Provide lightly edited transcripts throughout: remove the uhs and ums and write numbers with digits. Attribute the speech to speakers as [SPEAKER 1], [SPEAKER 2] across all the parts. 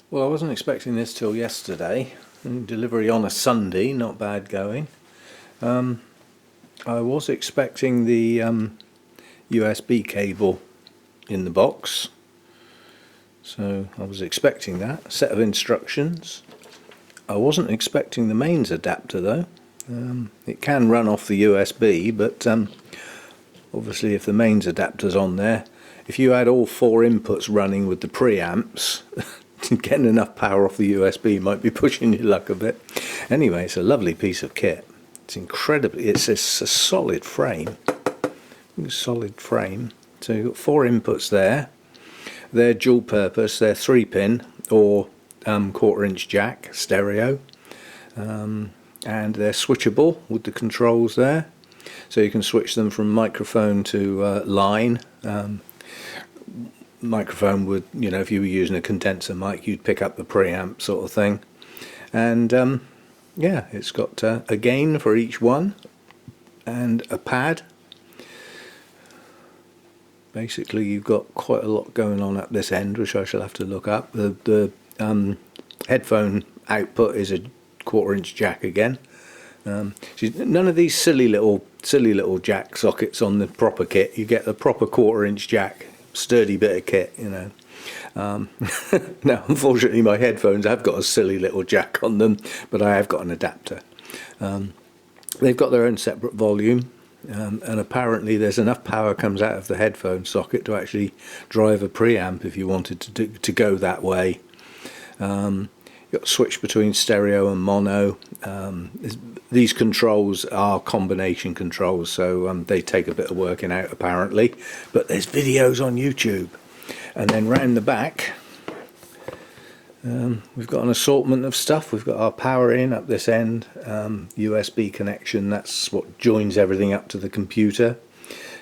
[SPEAKER 1] Well, I wasn't expecting this till yesterday. Delivery on a Sunday, not bad going. I was expecting the USB cable in the box, so I was expecting that. A set of instructions. I wasn't expecting the mains adapter though. It can run off the USB, but obviously if the mains adapter's on there, if you had all four inputs running with the preamps, getting enough power off the USB might be pushing your luck a bit. Anyway, it's a lovely piece of kit. It's it's a solid frame. So you've got four inputs there. They're dual purpose, they're 3-pin or 1/4-inch jack stereo. And they're switchable with the controls there. So you can switch them from microphone to line. Microphone would, if you were using a condenser mic, you'd pick up the preamp sort of thing. And yeah, it's got a gain for each one and a pad. Basically you've got quite a lot going on at this end, which I shall have to look up. The headphone output is a 1/4-inch jack again. None of these silly little jack sockets on the proper kit. You get the proper 1/4-inch jack, sturdy bit of kit, Now unfortunately my headphones have got a silly little jack on them, but I have got an adapter. They've got their own separate volume, and apparently there's enough power comes out of the headphone socket to actually drive a preamp if you wanted to go that way. You've got a switch between stereo and mono. These controls are combination controls, so they take a bit of working out apparently, but there's videos on YouTube. And then round the back we've got an assortment of stuff. We've got our power in up this end, USB connection, that's what joins everything up to the computer.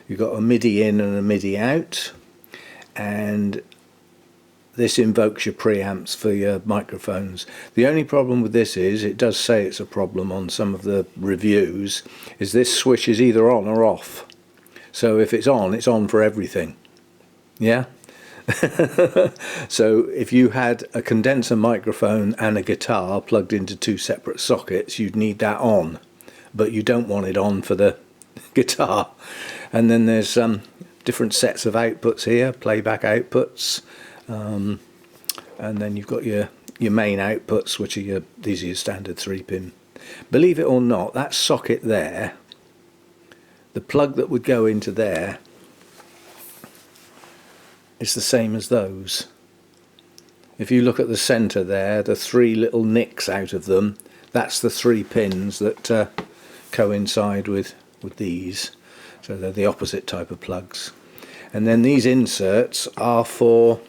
[SPEAKER 1] You've got a MIDI in and a MIDI out, and this invokes your preamps for your microphones. The only problem with this is, it does say it's a problem on some of the reviews, is this switch is either on or off. So if it's on for everything. Yeah? So if you had a condenser microphone and a guitar plugged into two separate sockets, you'd need that on. But you don't want it on for the guitar. And then there's different sets of outputs here, playback outputs. And then you've got your main outputs, which are these are your standard 3-pin. Believe it or not, that socket there, the plug that would go into there, is the same as those. If you look at the centre there, the three little nicks out of them, that's the 3 pins that coincide with these. So they're the opposite type of plugs. And then these inserts are for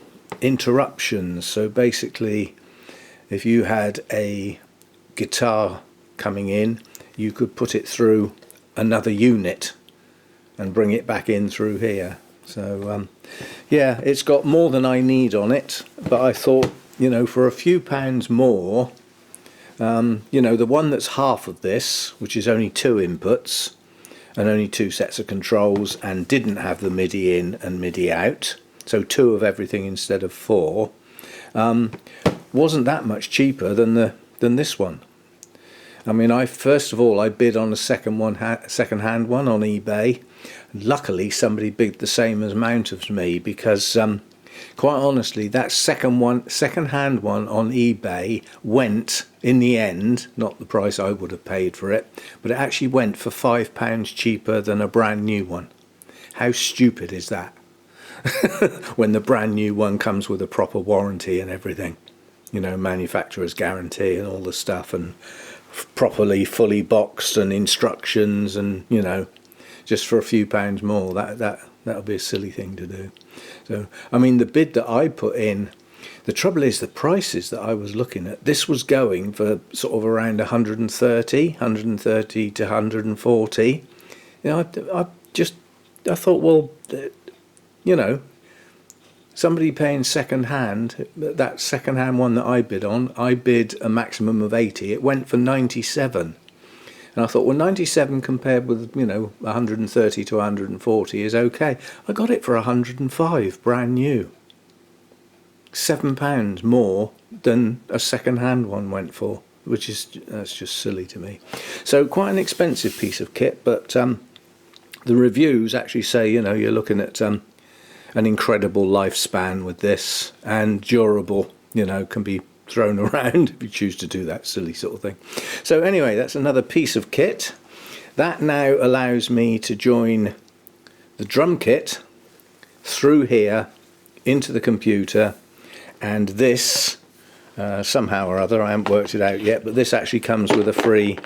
[SPEAKER 1] interruptions. So basically if you had a guitar coming in, you could put it through another unit and bring it back in through here. So yeah, it's got more than I need on it, but I thought, for a few pounds more, the one that's half of this, which is only 2 inputs and only 2 sets of controls and didn't have the MIDI in and MIDI out, so 2 of everything instead of 4, wasn't that much cheaper than this one. I mean, first of all I bid on a second-hand one on eBay. Luckily somebody bid the same amount as me, because quite honestly that second-hand one on eBay went, in the end, not the price I would have paid for it, but it actually went for £5 cheaper than a brand new one. How stupid is that? When the brand new one comes with a proper warranty and everything, manufacturer's guarantee and all the stuff, and properly fully boxed and instructions, and just for a few pounds more, that would be a silly thing to do. So I mean, the bid that I put in, the trouble is the prices that I was looking at, this was going for sort of around 130 to 140. I thought, well, somebody paying second hand, that second hand one that I bid on, I bid a maximum of 80. It went for 97. And I thought, well, 97 compared with 130 to 140 is okay. I got it for 105, brand new. £7 more than a second-hand one went for, which is, that's just silly to me. So quite an expensive piece of kit, but the reviews actually say, you know, you're looking at an incredible lifespan with this, and durable, you know, can be thrown around if you choose to do that silly sort of thing. So anyway, that's another piece of kit. That now allows me to join the drum kit through here into the computer, and this somehow or other, I haven't worked it out yet, but this actually comes with a free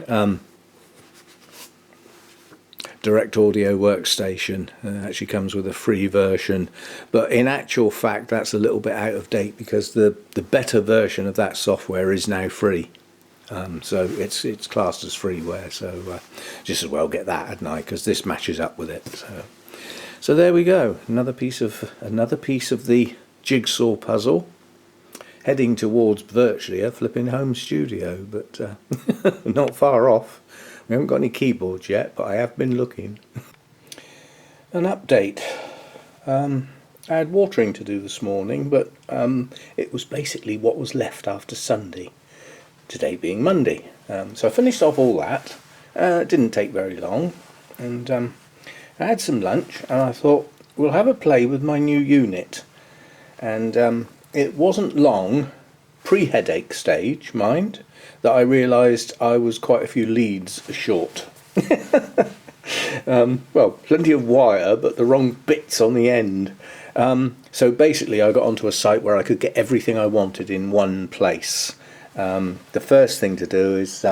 [SPEAKER 1] direct audio workstation. Actually comes with a free version, but in actual fact that's a little bit out of date, because the better version of that software is now free. So it's classed as freeware, so just as well get that at night, because this matches up with it. So there we go, another piece of the jigsaw puzzle, heading towards virtually a flipping home studio, but not far off. We haven't got any keyboards yet, but I have been looking. An update. I had watering to do this morning, but it was basically what was left after Sunday, today being Monday. So I finished off all that. It didn't take very long, and I had some lunch, and I thought, we'll have a play with my new unit. And it wasn't long, pre-headache stage, mind, that I realised I was quite a few leads short. Well, plenty of wire, but the wrong bits on the end. So basically I got onto a site where I could get everything I wanted in one place. The first thing to do is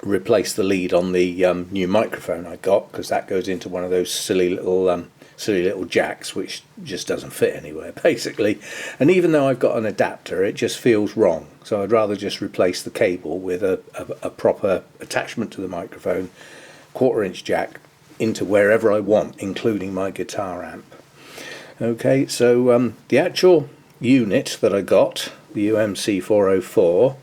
[SPEAKER 1] replace the lead on the new microphone I got, because that goes into one of those silly little jacks which just doesn't fit anywhere basically, and even though I've got an adapter it just feels wrong, so I'd rather just replace the cable with a proper attachment to the microphone, 1/4" jack into wherever I want, including my guitar amp. Okay, so the actual unit that I got, the UMC 404,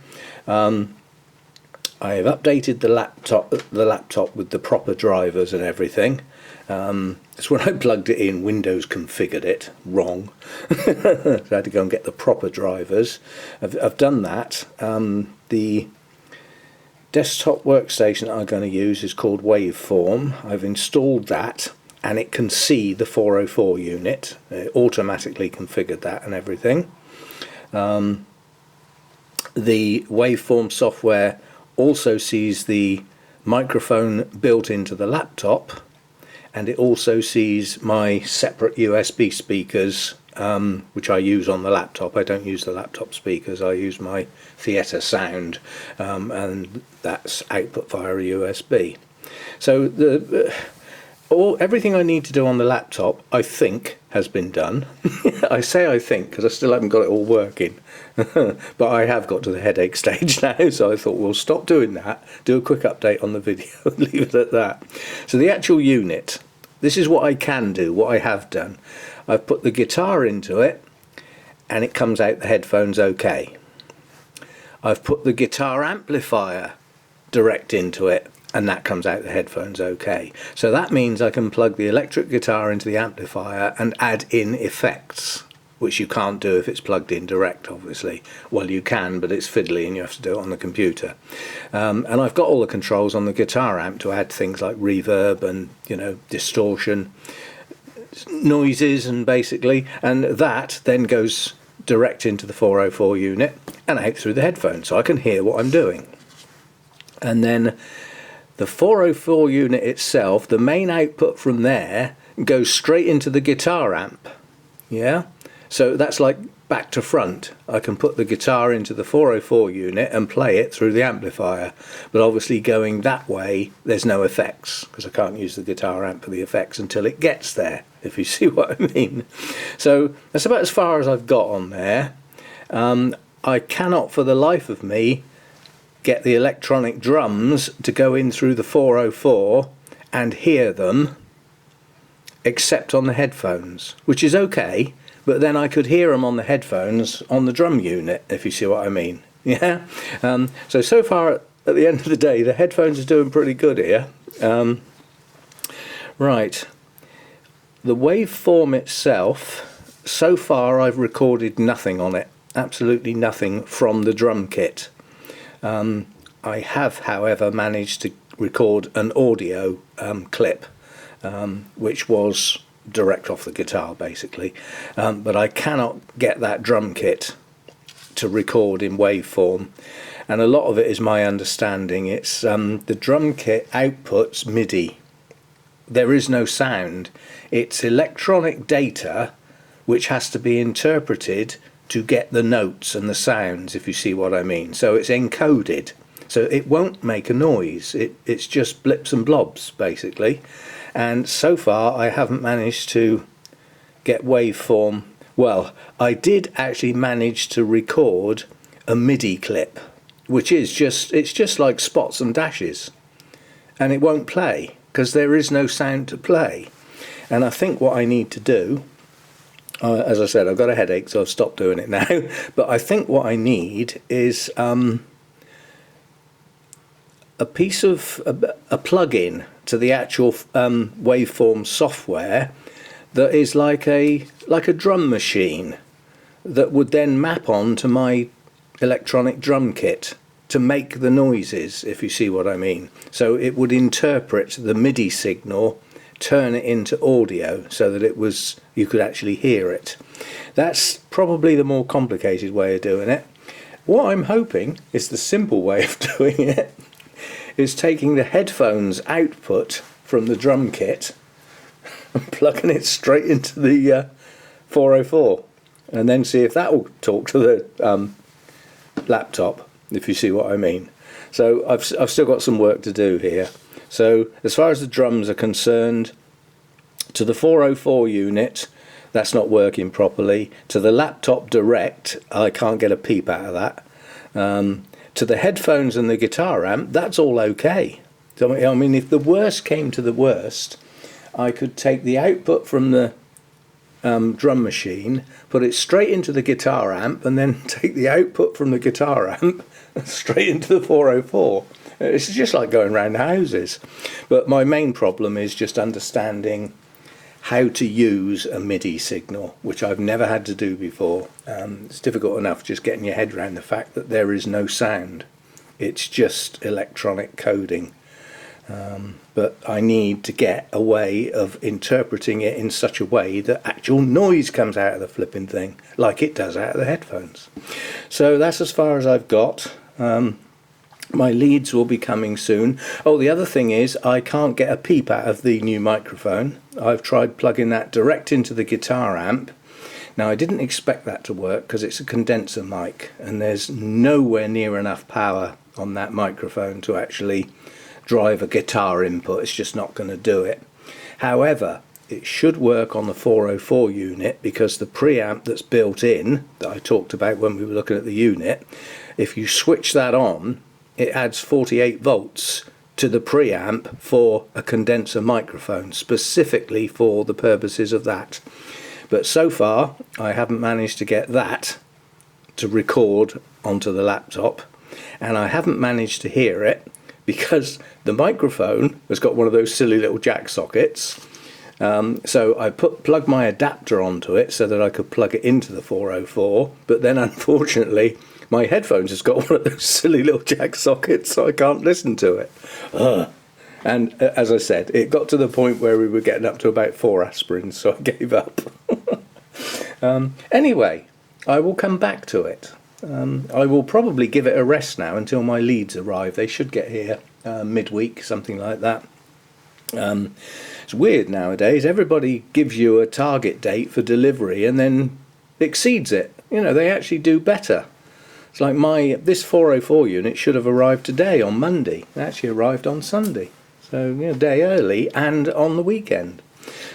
[SPEAKER 1] I have updated the laptop with the proper drivers and everything. It's when I plugged it in, Windows configured it wrong. So I had to go and get the proper drivers. I've done that. The desktop workstation that I'm going to use is called Waveform. I've installed that, and it can see the 404 unit. It automatically configured that and everything. The Waveform software also sees the microphone built into the laptop, and it also sees my separate USB speakers, which I use on the laptop. I don't use the laptop speakers, I use my theatre sound, and that's output via a USB. So everything I need to do on the laptop, I think, has been done. I say I think because I still haven't got it all working. But I have got to the headache stage now, so I thought we'll stop doing that, do a quick update on the video and leave it at that. So the actual unit, this is what I can do, what I have done. I've put the guitar into it and it comes out the headphones okay. I've put the guitar amplifier direct into it and that comes out the headphones okay. So that means I can plug the electric guitar into the amplifier and add in effects, which you can't do if it's plugged in direct, obviously. Well, you can, but it's fiddly and you have to do it on the computer. And I've got all the controls on the guitar amp to add things like reverb and, you know, distortion, noises, and basically, and that then goes direct into the 404 unit and out through the headphones, so I can hear what I'm doing. And then the 404 unit itself, the main output from there goes straight into the guitar amp. Yeah, so that's like back to front. I can put the guitar into the 404 unit and play it through the amplifier, but obviously going that way there's no effects, because I can't use the guitar amp for the effects until it gets there, if you see what I mean. So that's about as far as I've got on there. I cannot for the life of me get the electronic drums to go in through the 404 and hear them except on the headphones, which is okay, but then I could hear them on the headphones on the drum unit, if you see what I mean. Yeah. So far at the end of the day the headphones are doing pretty good here. Right, the waveform itself, so far I've recorded nothing on it, absolutely nothing from the drum kit. I have, however, managed to record an audio clip, which was direct off the guitar basically, but I cannot get that drum kit to record in waveform, and a lot of it is my understanding. It's the drum kit outputs MIDI. There is no sound. It's electronic data which has to be interpreted to get the notes and the sounds, if you see what I mean. So it's encoded, so it won't make a noise. It's just blips and blobs basically, and so far I haven't managed to get waveform. Well, I did actually manage to record a MIDI clip, which is just like spots and dashes, and it won't play because there is no sound to play. And I think what I need to do, as I said, I've got a headache, so I've stopped doing it now, but I think what I need is a piece of a plug-in to the actual waveform software that is like a drum machine that would then map on to my electronic drum kit to make the noises, if you see what I mean. So it would interpret the MIDI signal, turn it into audio so that you could actually hear it. That's probably the more complicated way of doing it. What I'm hoping is the simple way of doing it is taking the headphones output from the drum kit and plugging it straight into the 404, and then see if that will talk to the laptop, if you see what I mean. So I've still got some work to do here. So as far as the drums are concerned, to the 404 unit, that's not working properly. To the laptop direct, I can't get a peep out of that. To the headphones and the guitar amp, that's all okay. So, I mean, if the worst came to the worst, I could take the output from the drum machine, put it straight into the guitar amp, and then take the output from the guitar amp straight into the 404. It's just like going round houses. But my main problem is just understanding how to use a MIDI signal, which I've never had to do before. It's difficult enough just getting your head around the fact that there is no sound. It's just electronic coding. But I need to get a way of interpreting it in such a way that actual noise comes out of the flipping thing, like it does out of the headphones. So that's as far as I've got. My leads will be coming soon. Oh, the other thing is I can't get a peep out of the new microphone. I've tried plugging that direct into the guitar amp. Now, I didn't expect that to work because it's a condenser mic and there's nowhere near enough power on that microphone to actually drive a guitar input. It's just not going to do it. However, it should work on the 404 unit because the preamp that's built in, that I talked about when we were looking at the unit, if you switch that on, it adds 48 volts to the preamp for a condenser microphone, specifically for the purposes of that. But so far, I haven't managed to get that to record onto the laptop, and I haven't managed to hear it because the microphone has got one of those silly little jack sockets. So I plugged my adapter onto it so that I could plug it into the 404, but then unfortunately my headphones has got one of those silly little jack sockets, so I can't listen to it. And as I said, it got to the point where we were getting up to about 4 aspirins, so I gave up. Anyway, I will come back to it. I will probably give it a rest now until my leads arrive. They should get here midweek, something like that. It's weird nowadays. Everybody gives you a target date for delivery and then exceeds it. You know, they actually do better. It's like this 404 unit should have arrived today on Monday. It actually arrived on Sunday. So, you know, a day early and on the weekend.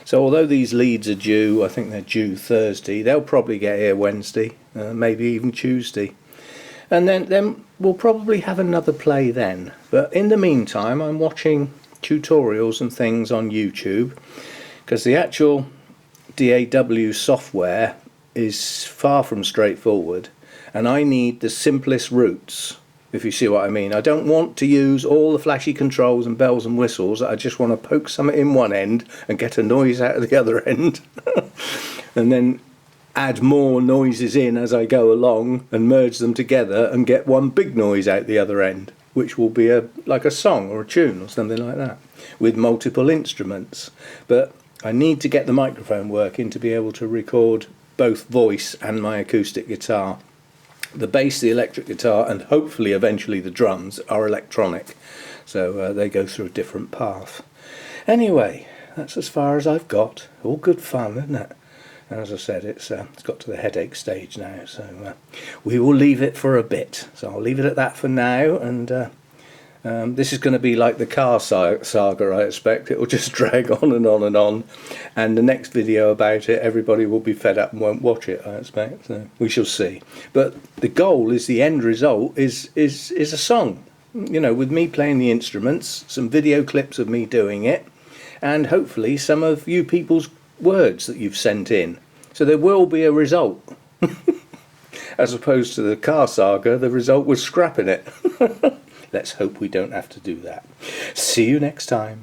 [SPEAKER 1] So although these leads are due, I think they're due Thursday, they'll probably get here Wednesday, maybe even Tuesday. And then we'll probably have another play then. But in the meantime, I'm watching tutorials and things on YouTube, because the actual DAW software is far from straightforward, and I need the simplest routes, if you see what I mean. I don't want to use all the flashy controls and bells and whistles. I just want to poke something in one end and get a noise out of the other end. And then add more noises in as I go along and merge them together and get one big noise out the other end, which will be like a song or a tune or something like that with multiple instruments. But I need to get the microphone working to be able to record both voice and my acoustic guitar. The bass, the electric guitar, and hopefully eventually the drums are electronic, so they go through a different path. Anyway, that's as far as I've got. All good fun, isn't it? And as I said, it's got to the headache stage now, so we will leave it for a bit. So I'll leave it at that for now, and this is going to be like the car saga, I expect. It will just drag on and on and on, and the next video about it, everybody will be fed up and won't watch it, I expect. So we shall see. But the goal is, the end result is a song, you know, with me playing the instruments, some video clips of me doing it, and hopefully some of you people's words that you've sent in. So there will be a result. As opposed to the car saga, the result was scrapping it. Let's hope we don't have to do that. See you next time.